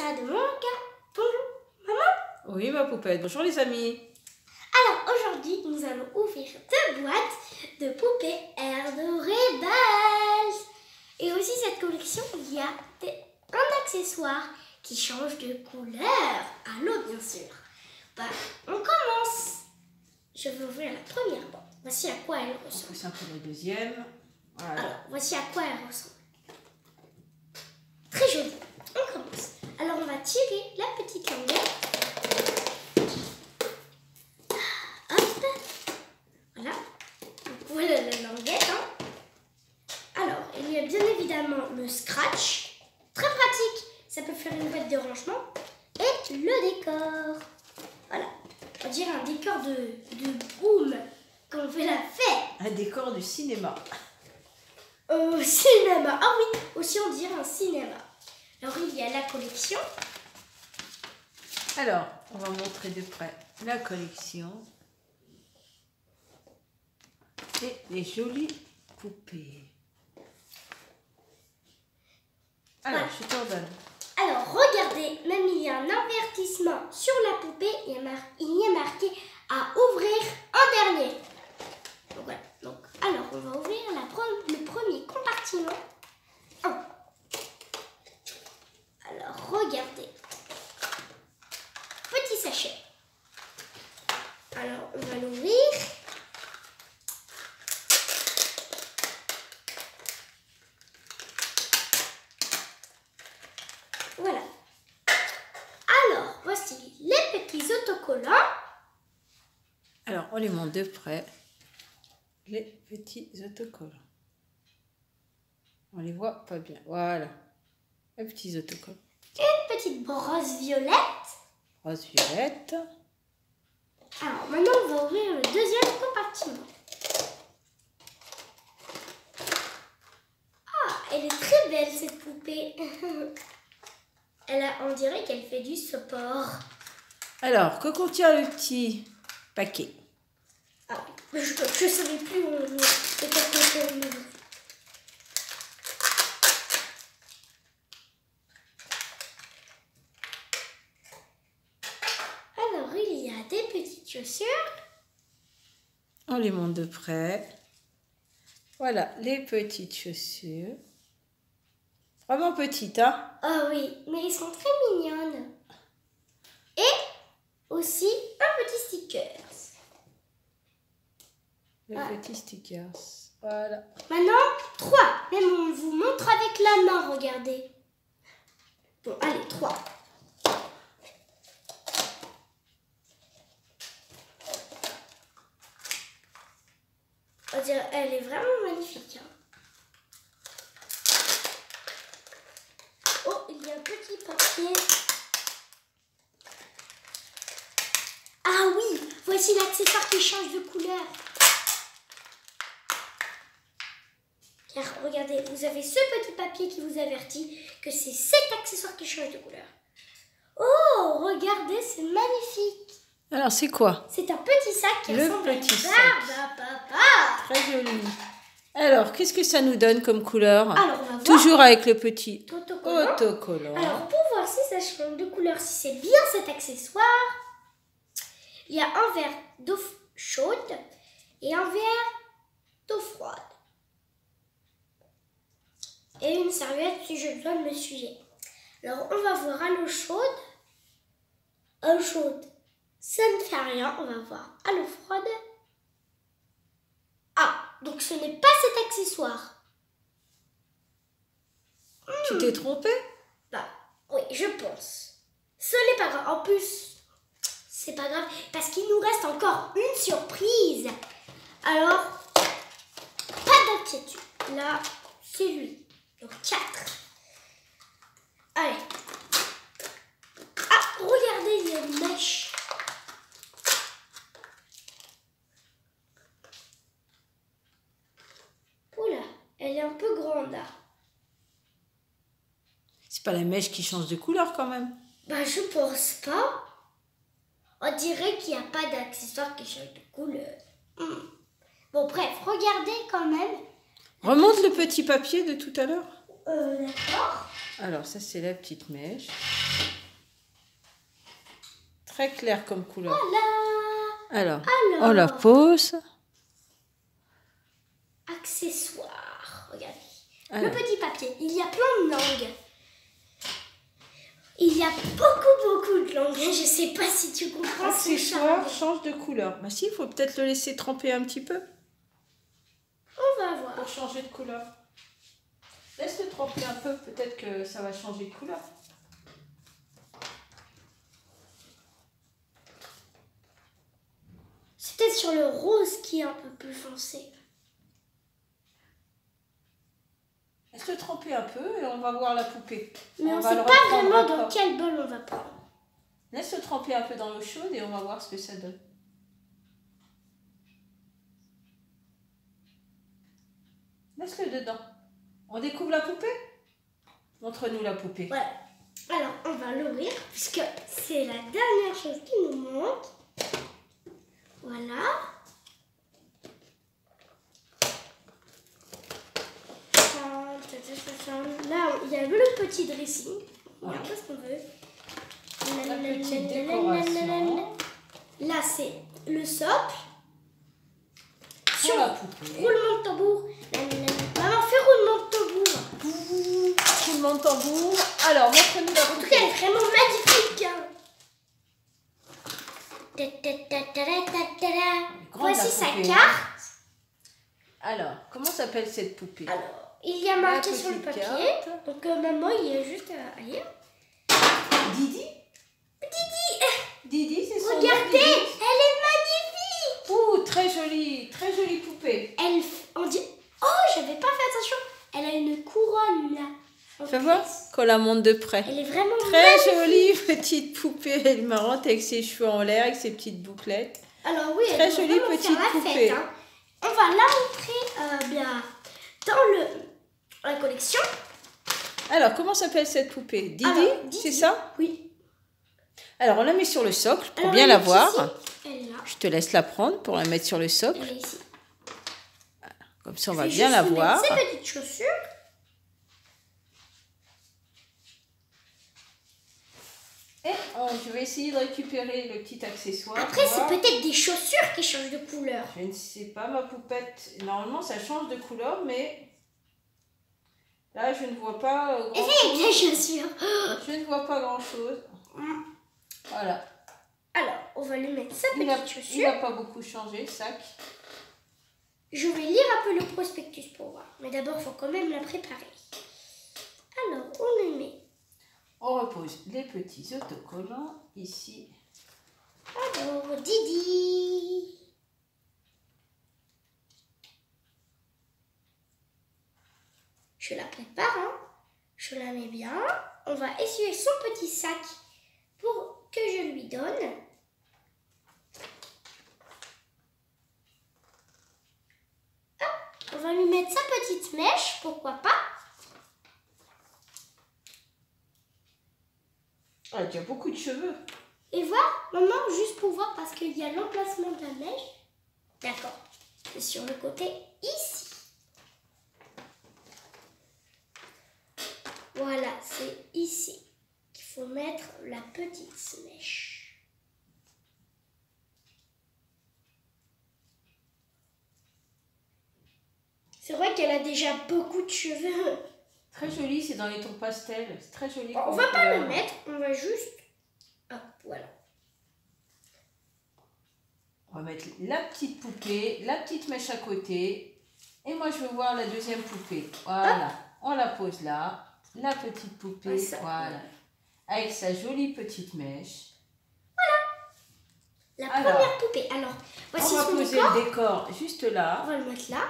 ça de mon cœur. Bonjour, maman. Oui, ma poupette. Bonjour les amis. Alors aujourd'hui, nous allons ouvrir 2 boîtes de poupées Air de Rebels. Et aussi cette collection, il y a un accessoire qui change de couleur à l'eau, bien sûr. Bah, on commence. Je vais ouvrir la première boîte. Voici à quoi elle ressemble. C'est un peu la deuxième. Voilà. Alors, voici à quoi elle ressemble. Très jolie. On commence. Alors, on va tirer la petite languette. Hop. Voilà. Donc, voilà la languette. Alors, il y a bien évidemment le scratch. Très pratique. Ça peut faire une boîte de rangement. Et le décor. Voilà. On dirait un décor de boum quand on fait la fête. Un décor du cinéma. Au cinéma. Ah oui, aussi on dirait un cinéma. Alors il y a la collection. Alors, on va montrer de près la collection. Et les jolies poupées. Alors, Voilà. je t'en donne. Alors regardez, même il y a un avertissement sur la poupée. Il y a marqué à ouvrir en dernier. Donc voilà. Donc, alors on va ouvrir le premier compartiment. Alors regardez. Petit sachet. Alors on va l'ouvrir. Voilà. Alors, voici les petits autocollants. Alors, on les montre de près. Les petits autocollants. On les voit pas bien. Voilà. Les petits autocollants. Une petite brosse violette. Rose violette. Alors, maintenant, on va ouvrir le deuxième compartiment. Ah, elle est très belle, cette poupée. On dirait qu'elle fait du sport. Alors, que contient le petit paquet? Ah oui, je ne savais plus où on ouvre. Peut-être qu'on peut l'ouvrir. Alors, il y a des petites chaussures. On les montre de près. Voilà, les petites chaussures. Vraiment petites, hein? Ah oui, mais ils sont très mignonnes. Et aussi un petit sticker. Les petits stickers. Voilà. Maintenant, 3. Même on vous montre avec la main, regardez. Bon, allez, 3. On dirait, elle est vraiment magnifique. Oh, il y a un petit papier. Ah oui, voici l'accessoire qui change de couleur. Car regardez, vous avez ce petit papier qui vous avertit que c'est cet accessoire qui change de couleur. Oh, regardez, c'est magnifique. Alors, c'est quoi? C'est un petit sac qui Le ressemble à petit une sac. barbe à papa. Très joli. Alors, qu'est-ce que ça nous donne comme couleur? Alors, on va voir. Toujours avec le petit Autocollant. autocollant. Alors, pour voir si ça change de couleur, si c'est bien cet accessoire, il y a un verre d'eau chaude et un verre d'eau froide. Et une serviette si j'ai besoin de m'essuyer. Alors, on va voir à l'eau chaude. À l'eau chaude, ça ne fait rien. On va voir à l'eau froide. Ah, donc ce n'est pas cet accessoire. Tu t'es trompé? Bah, oui, je pense. Ce n'est pas grave. En plus, c'est pas grave parce qu'il nous reste encore une surprise. Alors, pas d'inquiétude. Là, c'est lui. Donc 4. Allez. Ah, regardez, il y a une mèche. Oula, elle est un peu grande là. C'est pas la mèche qui change de couleur quand même. Bah, je pense pas. On dirait qu'il n'y a pas d'accessoire qui change de couleur. Bon, bref, regardez quand même. Remonte le petit papier de tout à l'heure. D'accord. Alors, ça, c'est la petite mèche. Très clair comme couleur. Voilà. Alors, on la pose. Accessoires. Regardez. Alors. Le petit papier. Il y a plein de langues. Il y a beaucoup de langues. Je ne sais pas si tu comprends. Accessoire change de couleur. Bah si, il faut peut-être le laisser tremper un petit peu. On va voir. Pour changer de couleur. Laisse-le tremper un peu, peut-être que ça va changer de couleur. C'est peut-être sur le rose qui est un peu plus foncé. Laisse-le tremper un peu et on va voir la poupée. Mais on ne va sait le pas reprendre vraiment après. dans quel bol on va prendre. Laisse-le tremper un peu dans l'eau chaude et on va voir ce que ça donne. Laisse-le dedans. On découvre la poupée? Montre-nous la poupée. Voilà. Alors, on va l'ouvrir puisque c'est la dernière chose qui nous manque. Voilà. Là, il y a le petit dressing. On regarde ce qu'on veut. La petite décoration. Là, c'est le socle. Sur la poupée. Roulement de tambour. Maman, fais roulement de tambour. Roulement de tambour. Alors, montre-nous la En tout poupée. cas, elle est vraiment magnifique. Voici sa poupée. carte. Alors, comment s'appelle cette poupée? Alors, il y a marqué La sur le petite papier. carte. Donc, maman, il y a juste à lire. Didi? Didi, c'est son nom, Regardez, Didi. elle est magnifique. Ouh, très jolie poupée. On dit, oh, j'avais pas fait attention. Elle a une couronne là. en Fais voir place. qu'on la monte de près. Elle est vraiment Très magnifique. jolie petite poupée, elle est marrante avec ses cheveux en l'air, avec ses petites bouclettes. Alors oui, Très elle jolie doit vraiment petite faire la poupée. fête, hein. On va la montrer dans la collection. Alors, comment s'appelle cette poupée? Didi, Alors, Didi, c'est ça? Oui. Alors, on la met sur le socle pour Alors, bien elle la est voir. ici. Elle est là. Je te laisse la prendre pour la mettre sur le socle. Elle est ici. Comme ça, on Je va vais bien juste la lui voir. mettre ses petites chaussures. Et je vais essayer de récupérer le petit accessoire. Après, c'est Voir. peut-être des chaussures qui changent de couleur. Je ne sais pas, ma poupette. Normalement, ça change de couleur, mais là, je ne vois pas grand Essaye avec chose. tes chaussures. Je ne vois pas grand chose. Voilà. Alors, on va lui mettre sa Il petite n'a chaussure. pas beaucoup changé, le sac. Je vais lire un peu le prospectus pour voir. Mais d'abord, il faut quand même la préparer. Alors, on lui met. On repose les petits autocollants ici. Alors, Didi. Je la prépare, hein. Je la mets bien. On va essuyer son petit sac pour que je lui donne. Hop, on va lui mettre sa petite mèche, pourquoi pas. Ah, tu as beaucoup de cheveux. Et voir, maman, juste pour voir, parce qu'il y a l'emplacement de la mèche. D'accord. C'est sur le côté ici. Voilà, c'est ici qu'il faut mettre la petite mèche. C'est vrai qu'elle a déjà beaucoup de cheveux. Très joli, c'est dans les tons pastels. C'est très joli. On comme va pas couleur. le mettre, on va juste... Hop, voilà. On va mettre la petite poupée, la petite mèche à côté. Et moi, je veux voir la deuxième poupée. Voilà. On la pose là. La petite poupée. Ça. Voilà. Avec sa jolie petite mèche. La Alors, première poupée. Alors, voici on va son poser décor. le décor juste On là, va le mettre là.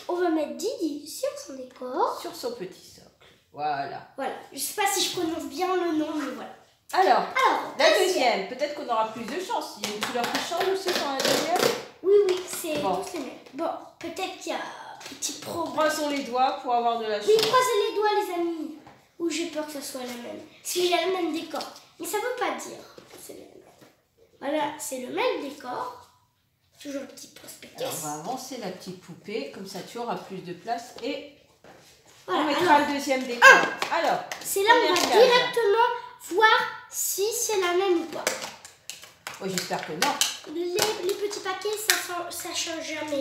On va mettre Didi sur son décor. sur son petit socle. Voilà. Voilà. Je sais pas si je prononce bien le nom, mais voilà. Alors, Alors, la deuxième. Peut-être qu'on aura plus de chance. Il y a une couleur qui change aussi dans la deuxième. Oui, c'est Bon. tous les mêmes. Bon, peut-être qu'il y a un petit problème. Croisons les doigts pour avoir de la chance. Oui, croisez les doigts, les amis. Ou j'ai peur que ce soit la même. Parce qu'il y a le même décor. Mais ça veut pas dire que c'est le même. Voilà, c'est le même décor. Toujours le petit prospectus. Alors, on va avancer la petite poupée. Comme ça, tu auras plus de place. Et Voilà, on mettra alors, le deuxième décor. Alors, c'est là où on va première case. directement voir si c'est la même ou pas. Oh, j'espère que non. Les petits paquets, ça change jamais.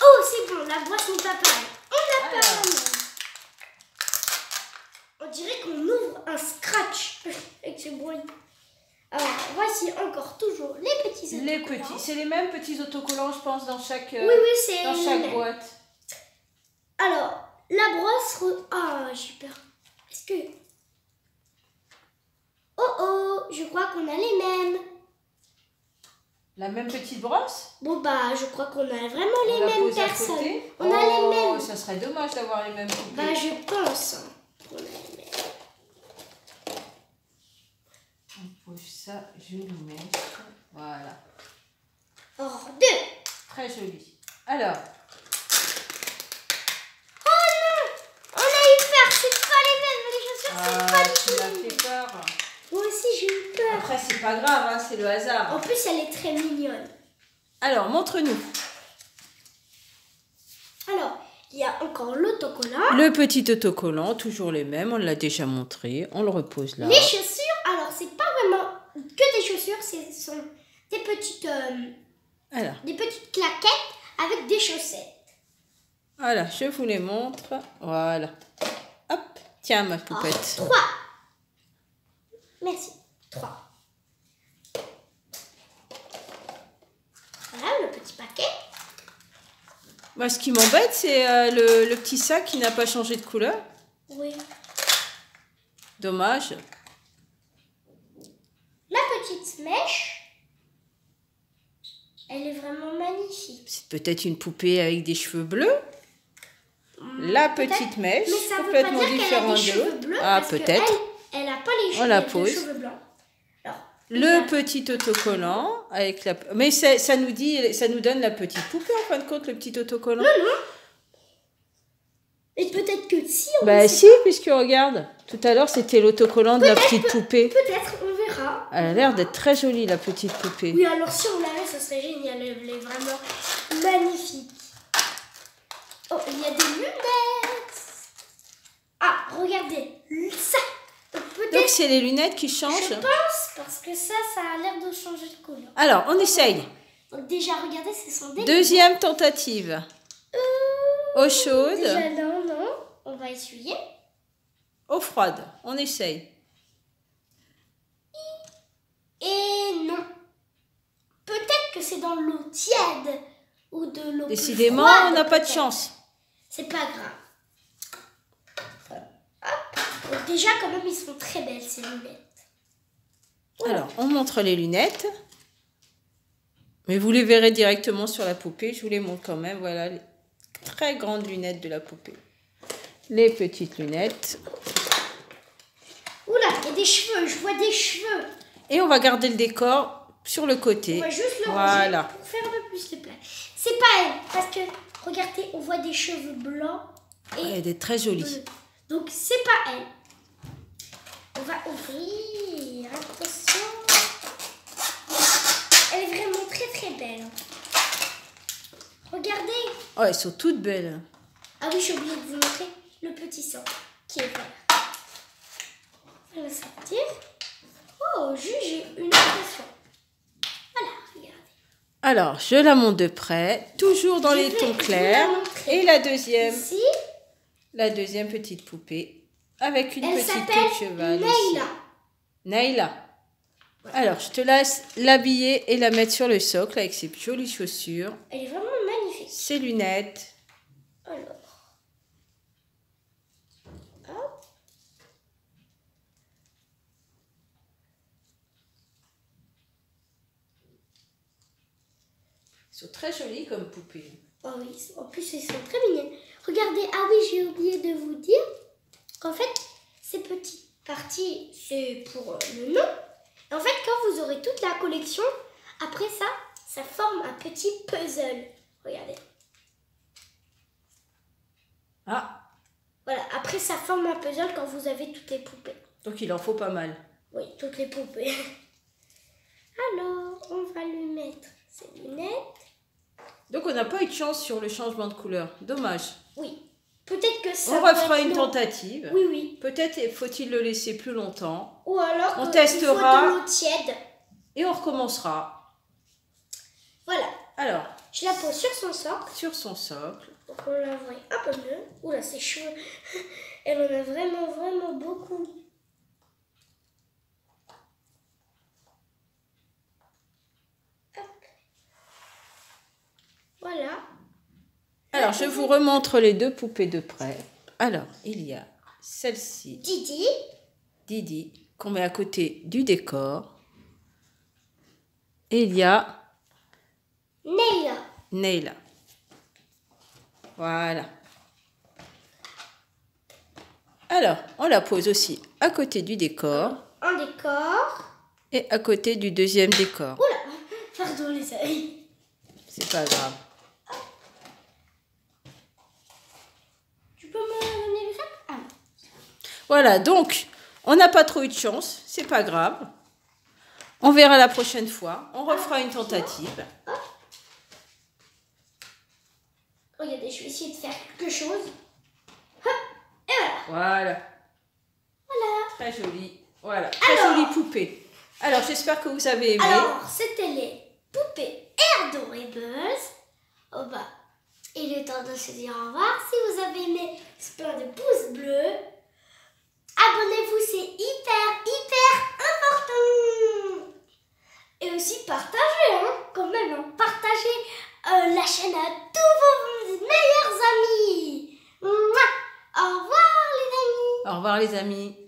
Oh, c'est bon, la boîte n'est pas pareille. On n'a pas la même. On dirait qu'on ouvre un scratch avec ce bruit. Alors, voici encore toujours les petits autocollants. Les petits, c'est les mêmes petits autocollants, je pense, dans chaque, Oui, c'est dans les chaque mêmes. boîte. Alors, la brosse... Ah, j'ai peur. Est-ce que... Oh, je crois qu'on a les mêmes. La même petite brosse? Bon, bah, je crois qu'on a vraiment les On la mêmes pose à personnes. côté. On a les mêmes. Ça serait dommage d'avoir les mêmes poupées. Bah, je pense qu'on a les mêmes. On pose ça, je le mets. Voilà. Or, 2. Très joli. Alors, Oh non! On a eu peur, c'est pas les mêmes. Les chaussures, c'est pas tu du m'as tout les mêmes. fait peur. Moi aussi, j'ai eu peur. Après, c'est pas grave, hein, c'est le hasard. En plus, elle est très mignonne. Alors, montre-nous. Alors, il y a encore l'autocollant. Le petit autocollant, toujours les mêmes, on l'a déjà montré. On le repose là. Les chaussures, alors, c'est pas vraiment que des chaussures, ce sont des petites claquettes avec des chaussettes. Voilà, je vous les montre. Voilà. Hop, tiens ma poupette. 3. Merci. 3. Voilà le petit paquet. Moi, ce qui m'embête, c'est le petit sac qui n'a pas changé de couleur. Oui. Dommage. La petite mèche, elle est vraiment magnifique. C'est peut-être une poupée avec des cheveux bleus. La petite mèche, Mais ça veut complètement pas dire qu'elle a différente des de cheveux l'autre. bleus. Ah, parce que peut-être. Elle n'a pas les On la cheveux, pose. les cheveux blancs. Alors, Le petit autocollant avec la. Mais ça nous dit, ça nous donne la petite poupée en fin de compte, le petit autocollant. Non. Et peut-être que si on Bah sait si, puisque regarde, tout à l'heure c'était l'autocollant de la petite poupée. Peut-être, on verra. Elle a l'air d'être très jolie la petite poupée. Oui, alors si on l'avait, ce serait génial. Elle est vraiment magnifique. Oh, il y a des lunettes. Ah, regardez, ça. Donc Peut-être, c'est les lunettes qui je changent. pense, parce que ça a l'air de changer de couleur. Alors, on essaye. Donc déjà, regardez, ce sont des... Deuxième tentative. Eau chaude, Déjà, non. On va essuyer. eau froide. On essaye. Et non. Peut-être que c'est dans l'eau tiède ou de l'eau plus Décidément, froide, on n'a pas de peut-être. chance. C'est pas grave. Voilà. Hop. Donc déjà, quand même, ils sont très belles, ces lunettes. Alors, on montre les lunettes. Mais vous les verrez directement sur la poupée. Je vous les montre quand même. Voilà les très grandes lunettes de la poupée. Les petites lunettes. Oula, il y a des cheveux. Je vois des cheveux. Et on va garder le décor sur le côté. On va juste le Voilà. ranger pour faire un peu plus de place. C'est pas elle, parce que, regardez, on voit des cheveux blancs et Elle est très jolie. bleus. Donc, c'est pas elle. On va ouvrir. Attention. Elle est vraiment très belle. Regardez. Oh, elles sont toutes belles. Ah oui, j'ai oublié de vous montrer le petit sang qui est vert. On va sortir. Oh, juste j'ai une impression. Voilà, regardez. Alors, je la montre de près, toujours dans Je les vais tons vous clairs. la montrer. Et Ici, la deuxième petite poupée avec une elle petite queue de s'appelle cheval. Naïla. Ici. Naïla. Alors, je te laisse l'habiller et la mettre sur le socle avec ses jolies chaussures, Elle est vraiment magnifique. ses lunettes. Alors. Hop. Elles sont très jolies comme poupées. Oh oui, en plus, ils sont très mignonnes. Regardez, ah oui, j'ai oublié de vous dire qu'en fait, ces petites parties, c'est pour le nom. Et en fait, quand vous aurez toute la collection, après ça, ça forme un petit puzzle. Regardez. Ah, Voilà, après, ça forme un puzzle quand vous avez toutes les poupées. donc il en faut pas mal. Oui, toutes les poupées. Alors, on va lui mettre ses lunettes. Donc on n'a pas eu de chance sur le changement de couleur. Dommage. Oui. Peut-être que ça On va refera être une long. tentative. Oui, oui. Peut-être faut-il le laisser plus longtemps. Ou alors On il testera. faut de l'eau tiède. Et on recommencera. Voilà. Alors, Je la pose sur son socle. sur son socle. Pour qu'on la voie un peu mieux. Oula, c'est chaud. Elle en a vraiment, vraiment beaucoup. Hop. Voilà. Alors, je vous remontre les deux poupées de près. Alors, il y a celle-ci, Didi. Didi, qu'on met à côté du décor. Et il y a Neila. Neila. Voilà. Alors, on la pose aussi à côté du décor Un décor. et à côté du deuxième décor. Oula, pardon les amis. C'est pas grave. Tu peux me donner le sac? Ah. Voilà, donc, on n'a pas trop eu de chance. C'est pas grave. On verra la prochaine fois. On refera une tentative. Regardez, je vais essayer de faire quelque chose. Hop, et voilà. Voilà. Voilà. Très jolie. Voilà, très jolie poupée. Alors, j'espère que vous avez aimé. Alors, c'était les poupées Adorables. Oh bah, il est temps de se dire au revoir. Si vous avez aimé, c'est plein de pouces bleus. Abonnez-vous, c'est hyper important. Et aussi partagez, hein, quand même. Hein. Partagez la chaîne à tous vos meilleurs amis. Mouah. Au revoir les amis. Au revoir les amis.